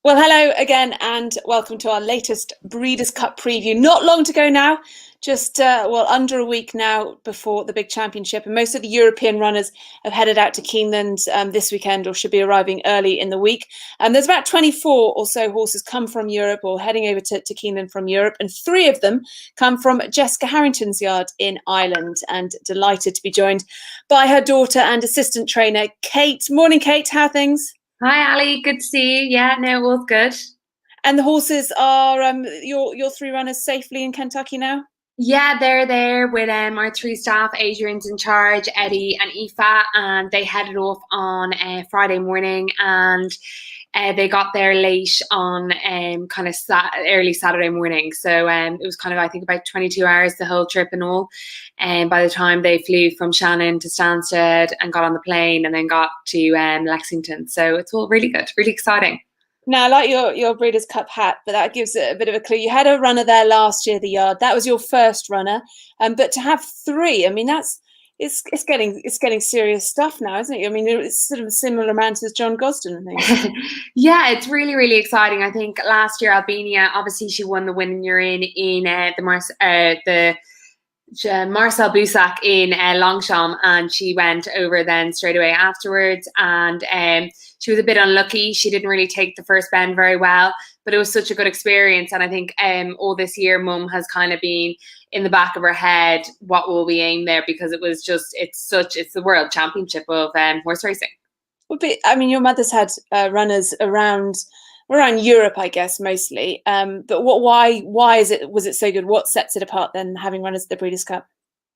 Well, hello again, and welcome to our latest Breeders' Cup preview. Not long to go now, just under a week now before the big championship, and most of the European runners have headed out to Keeneland this weekend, or should be arriving early in the week. There's about 24 or so horses come from Europe or heading over to Keeneland from Europe, and 3 of them come from Jessica Harrington's yard in Ireland. And delighted to be joined by her daughter and assistant trainer, Kate. Morning, Kate. How are things? Hi, Ali. Good to see you. Yeah, no, all good. And the horses are your 3 runners safely in Kentucky now? Yeah, they're there with our 3 staff. Adrian's in charge, Eddie and Aoife, and they headed off on Friday morning, and they got there late on kind of early Saturday morning. So it was kind of, I think, about 22 hours the whole trip and all. And by the time they flew from Shannon to Stansted and got on the plane and then got to Lexington. So it's all really good, really exciting. Now, I like your Breeders' Cup hat, but that gives it a bit of a clue. You had a runner there last year, the yard. That was your first runner, but to have 3, I mean, it's getting serious stuff now, isn't it? I mean, it's sort of a similar amount as John Gosden, I think. Yeah, it's really, really exciting. I think last year Albania, obviously, she won the Win You're in the Marcel Busak in Longchamp, and she went over then straight away afterwards, and she was a bit unlucky. She didn't really take the first bend very well, but it was such a good experience. And I think all this year Mum has kind of been in the back of her head, what will we aim there, because it's the world championship of horse racing. Well, I mean, your mother's had runners around Europe, I guess, mostly. But why was it so good? What sets it apart then, having runners at the Breeders' Cup?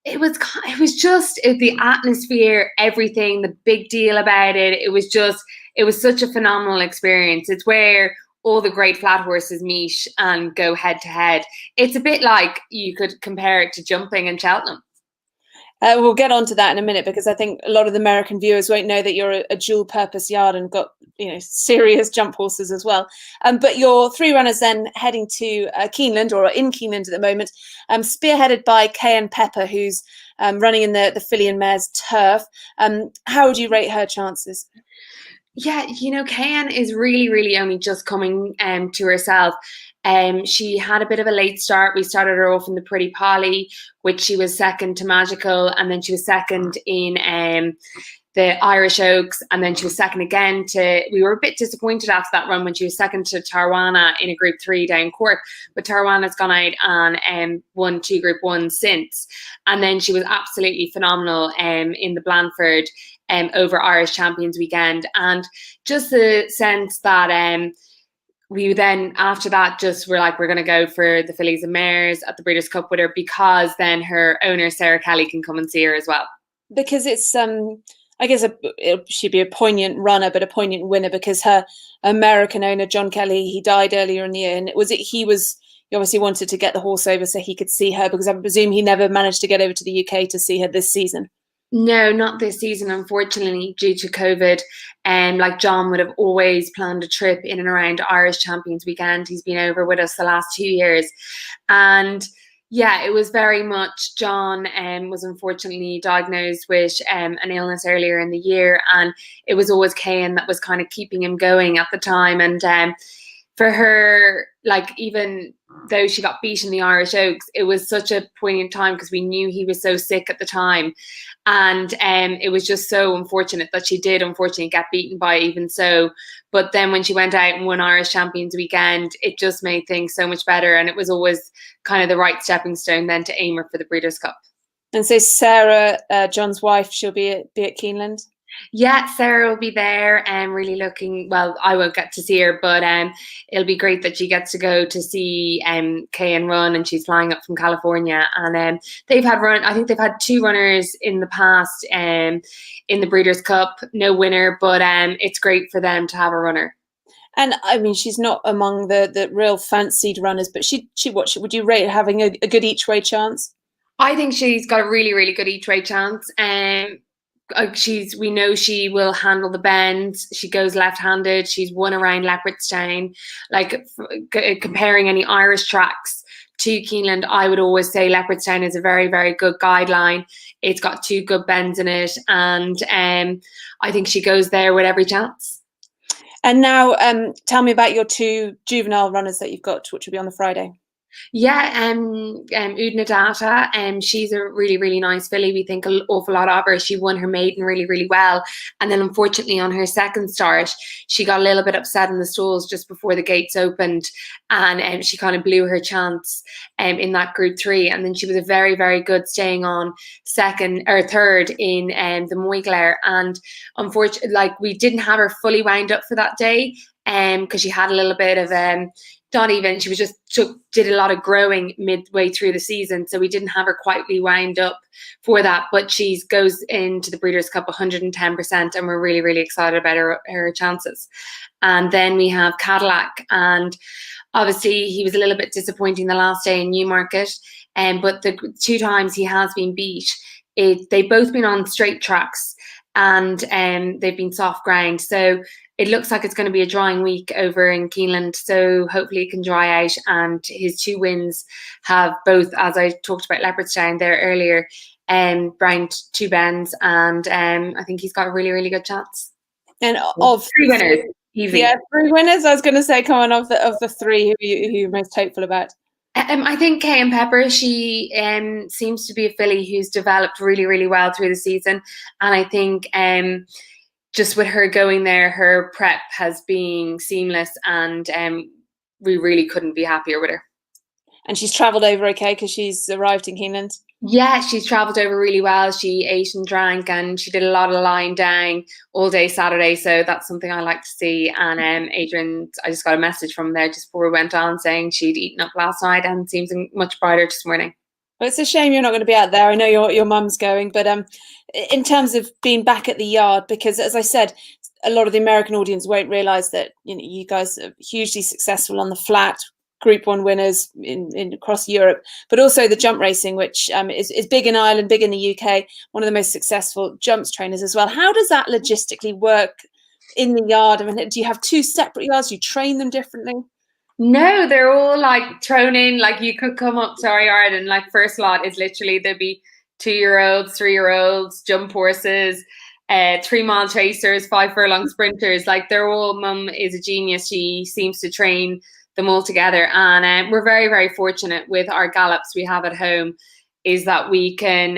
It was the atmosphere, everything, the big deal about it. It was such a phenomenal experience. It's where all the great flat horses meet and go head to head. It's a bit like you could compare it to jumping in Cheltenham. We'll get on to that in a minute, because I think a lot of the American viewers won't know that you're a dual-purpose yard and got serious jump horses as well. But your 3 runners then heading to Keeneland, or in Keeneland at the moment, spearheaded by Cayenne Pepper, who's running in the filly and mares turf. How would you rate her chances? Yeah, Cayenne is really, really only just coming to herself. She had a bit of a late start. We started her off in the Pretty Polly, which she was second to Magical, and then she was second in the Irish Oaks, and then she was second again to. We were a bit disappointed after that run when she was second to Tarwana in a Group 3 down Cork, but Tarwana's gone out and won 2 Group 1s since, and then she was absolutely phenomenal in the Blandford over Irish Champions weekend, and just the sense that we then after that just were like, we're going to go for the fillies and mares at the Breeders' Cup with her, because then her owner Sarah Kelly can come and see her as well. Because it's I guess she'd be a poignant runner, but a poignant winner, because her American owner John Kelly, he died earlier in the year, and he obviously wanted to get the horse over so he could see her, because I presume he never managed to get over to the UK to see her this season. No, not this season, unfortunately, due to COVID. Like John would have always planned a trip in and around Irish Champions weekend. He's been over with us the last 2 years. And yeah, it was very much John was unfortunately diagnosed with an illness earlier in the year. And it was always Cayenne that was kind of keeping him going at the time. And for her, like, even though she got beat in the Irish Oaks, it was such a poignant time, because we knew he was so sick at the time. And it was just so unfortunate that she did unfortunately get beaten by Even So. But then when she went out and won Irish Champions weekend, it just made things so much better. And it was always kind of the right stepping stone then to aim her for the Breeders' Cup. And so Sarah, John's wife, she'll be at Keeneland? Yeah, Sarah will be there and really looking, well, I won't get to see her, but it'll be great that she gets to go to see Cayenne run, and she's flying up from California. And I think they've had 2 runners in the past in the Breeders' Cup, no winner, but it's great for them to have a runner. And I mean, she's not among the real fancied runners, but what would you rate having a good each way chance? I think she's got a really, really good each way chance. We know she will handle the bends. She goes left-handed. She's won around Leopardstown. Like, comparing any Irish tracks to Keeneland, I would always say Leopardstown is a very, very good guideline. It's got 2 good bends in it, and I think she goes there with every chance. And now, tell me about your two juvenile runners that you've got, which will be on the Friday. Yeah, Udna Data, she's a really, really nice filly. We think an awful lot of her. She won her maiden really, really well. And then unfortunately on her second start, she got a little bit upset in the stalls just before the gates opened. And she kind of blew her chance in that Group 3. And then she was a very, very good staying on second or third in the Moyglare. And unfortunately, like, we didn't have her fully wound up for that day because she had a little bit of not even, she was just did a lot of growing midway through the season, so we didn't have her quite wound up for that. But she goes into the Breeders' Cup 110%, and we're really, really excited about her chances. And then we have Cadillac, and obviously he was a little bit disappointing the last day in Newmarket, but the 2 times he has been beat, they've both been on straight tracks, and they've been soft ground. So it looks like it's going to be a drying week over in Keeneland, so hopefully it can dry out. And his 2 wins have both, as I talked about Leopardstown there earlier, round 2 bends, and I think he's got a really, really good chance. And of 3 winners, easy. Yeah, 3 winners. I was going to say, come on, of the 3, who you're most hopeful about? I think Cayenne Pepper, she seems to be a filly who's developed really, really well through the season, and I think just with her going there, her prep has been seamless, and we really couldn't be happier with her. And she's travelled over okay because she's arrived in Keeneland? Yeah, she's travelled over really well. She ate and drank, and she did a lot of lying down all day Saturday, so that's something I like to see. And Adrian, I just got a message from there just before we went on saying she'd eaten up last night and seems much brighter this morning. Well, it's a shame you're not going to be out there. I know your mum's going, but in terms of being back at the yard, because as I said, a lot of the American audience won't realise that you guys are hugely successful on the flat, Group 1 winners in across Europe, but also the jump racing, which is big in Ireland, big in the UK, one of the most successful jumps trainers as well. How does that logistically work in the yard? I mean, do you have 2 separate yards? Do you train them differently? No, they're all like thrown in. Like, you could come up to our yard and like first lot is literally there'd be 2-year-olds, 3-year-olds, jump horses, 3-mile chasers, 5 furlong sprinters. Like, they're all, Mum is a genius. She seems to train them all together, and we're very, very fortunate with our gallops we have at home, is that we can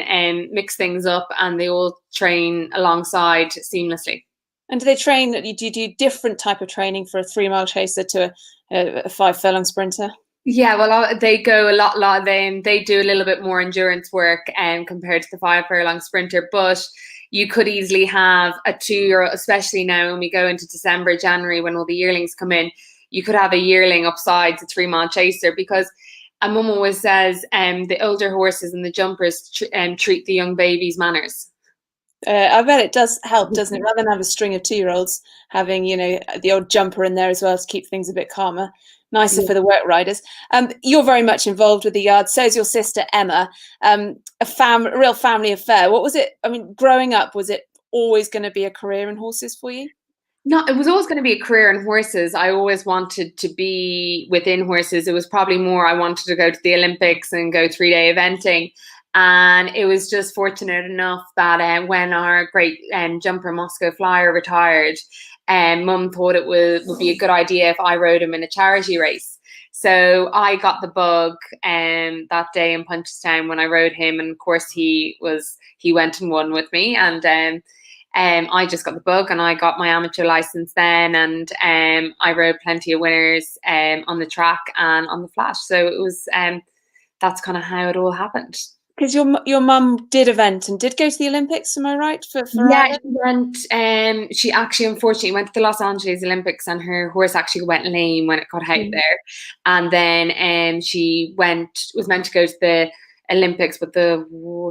mix things up and they all train alongside seamlessly. And do they train? Do you do different type of training for a 3-mile chaser to a 5 furlong sprinter? Yeah, well, they go a lot. They do a little bit more endurance work compared to the 5 furlong sprinter. But you could easily have a 2-year-old, especially now when we go into December, January, when all the yearlings come in. You could have a yearling upside the 3-mile chaser, because Mum always says the older horses and the jumpers treat the young babies manners. I bet it does help, doesn't it? Rather than have a string of 2-year-olds, having the old jumper in there as well to keep things a bit calmer. Nicer for the work riders. You're very much involved with the yard. So is your sister Emma. A real family affair. What was it? I mean, growing up, was it always going to be a career in horses for you? No, it was always going to be a career in horses. I always wanted to be within horses. It was probably more I wanted to go to the Olympics and go 3-day eventing. And it was just fortunate enough that when our great jumper Moscow Flyer retired, Mum thought it would be a good idea if I rode him in a charity race. So I got the bug that day in Punchestown when I rode him, and of course he went and won with me, and I just got the bug, and I got my amateur license then, and I rode plenty of winners on the track and on the flat. So it was that's kind of how it all happened. Because your mum did event and did go to the Olympics, am I right? For yeah, she went. She actually, unfortunately, went to the Los Angeles Olympics, and her horse actually went lame when it got out there. And then she was meant to go to the Olympics, but the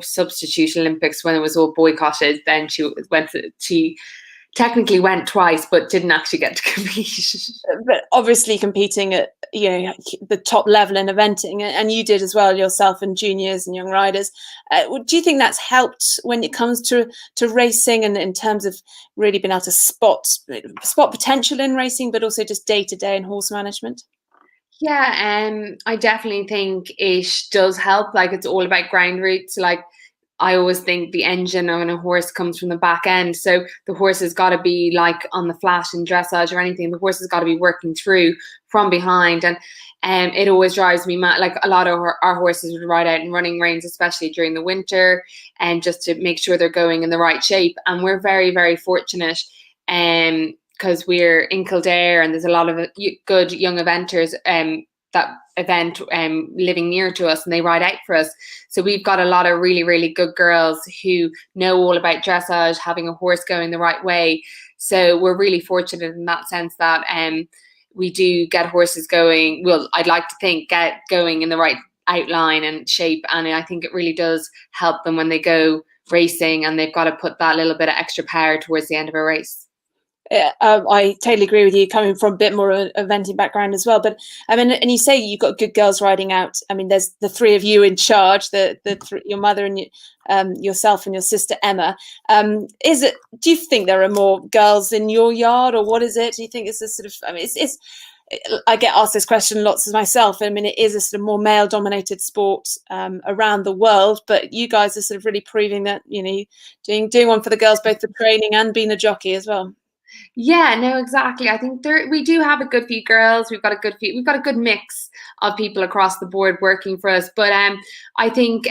substitute Olympics, when it was all boycotted, then she technically went twice, but didn't actually get to compete. But obviously competing at the top level in eventing, and you did as well yourself, and juniors and young riders. Do you think that's helped when it comes to racing, and in terms of really being able to spot potential in racing, but also just day to day in horse management? Yeah, I definitely think it does help. Like, it's all about ground routes. Like, I always think the engine on a horse comes from the back end. So the horse has got to be like on the flat in dressage or anything. The horse has got to be working through from behind. And it always drives me mad. Like a lot of our horses would ride out in running reins, especially during the winter, and just to make sure they're going in the right shape. And we're very, very fortunate because we're in Kildare and there's a lot of good young eventers that event living near to us, and they ride out for us. So we've got a lot of really, really good girls who know all about dressage, having a horse going the right way. So we're really fortunate in that sense that we do get horses going. Well, I'd like to think get going in the right outline and shape, and I think it really does help them when they go racing, and they've got to put that little bit of extra power towards the end of a race. I totally agree with you, coming from a bit more of an eventing background as well. But I mean, and you say you've got good girls riding out. I mean, there's the three of you in charge, your mother and yourself and your sister Emma. Is it? Do you think there are more girls in your yard, or what is it? Do you think it's a sort of? I mean, it's I get asked this question lots of myself. I mean, it is a sort of more male-dominated sport around the world, but you guys are sort of really proving that, you know, doing one for the girls, both for training and being a jockey as well. Yeah, no, exactly. I think we do have a good few girls. We've got a good mix of people across the board working for us. But I think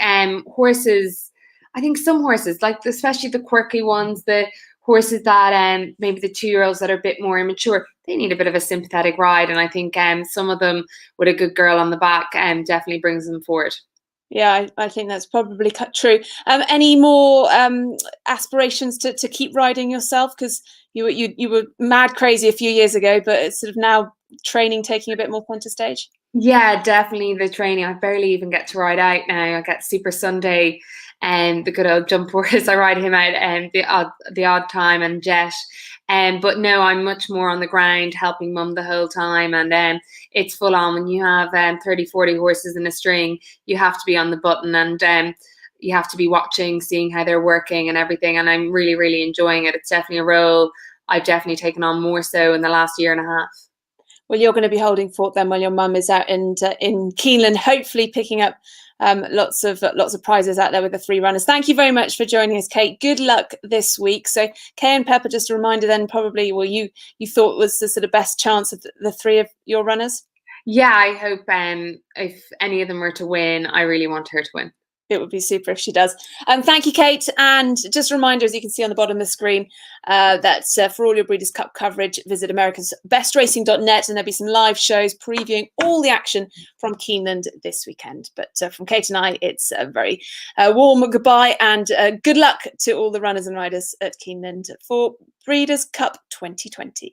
horses. I think some horses, like especially the quirky ones, the horses that maybe the 2-year-olds that are a bit more immature, they need a bit of a sympathetic ride. And I think some of them with a good girl on the back definitely brings them forward. Yeah, I think that's probably true. Any more aspirations to keep riding yourself? Because you were mad crazy a few years ago, but it's sort of now training taking a bit more center stage. Yeah, definitely the training. I barely even get to ride out now. I get Super Sunday and the good old jump horse. I ride him out the odd time and Jet. But no, I'm much more on the ground helping mum the whole time. And it's full on when you have 30, 40 horses in a string. You have to be on the button, and you have to be watching, seeing how they're working and everything. And I'm really, really enjoying it. It's definitely a role I've definitely taken on more so in the last year and a half. Well, you're going to be holding fort then while your mum is out in Keeneland, hopefully picking up lots of prizes out there with the 3 runners. Thank you very much for joining us, Kate. Good luck this week. So Kay and Pepper, just a reminder then, probably, well, you thought was the sort of best chance of the 3 of your runners? Yeah, I hope if any of them were to win, I really want her to win. It would be super if she does. Thank you, Kate. And just a reminder, as you can see on the bottom of the screen, that for all your Breeders' Cup coverage, visit americasbestracing.net, and there'll be some live shows previewing all the action from Keeneland this weekend. But from Kate and I, it's a very warm goodbye and good luck to all the runners and riders at Keeneland for Breeders' Cup 2020.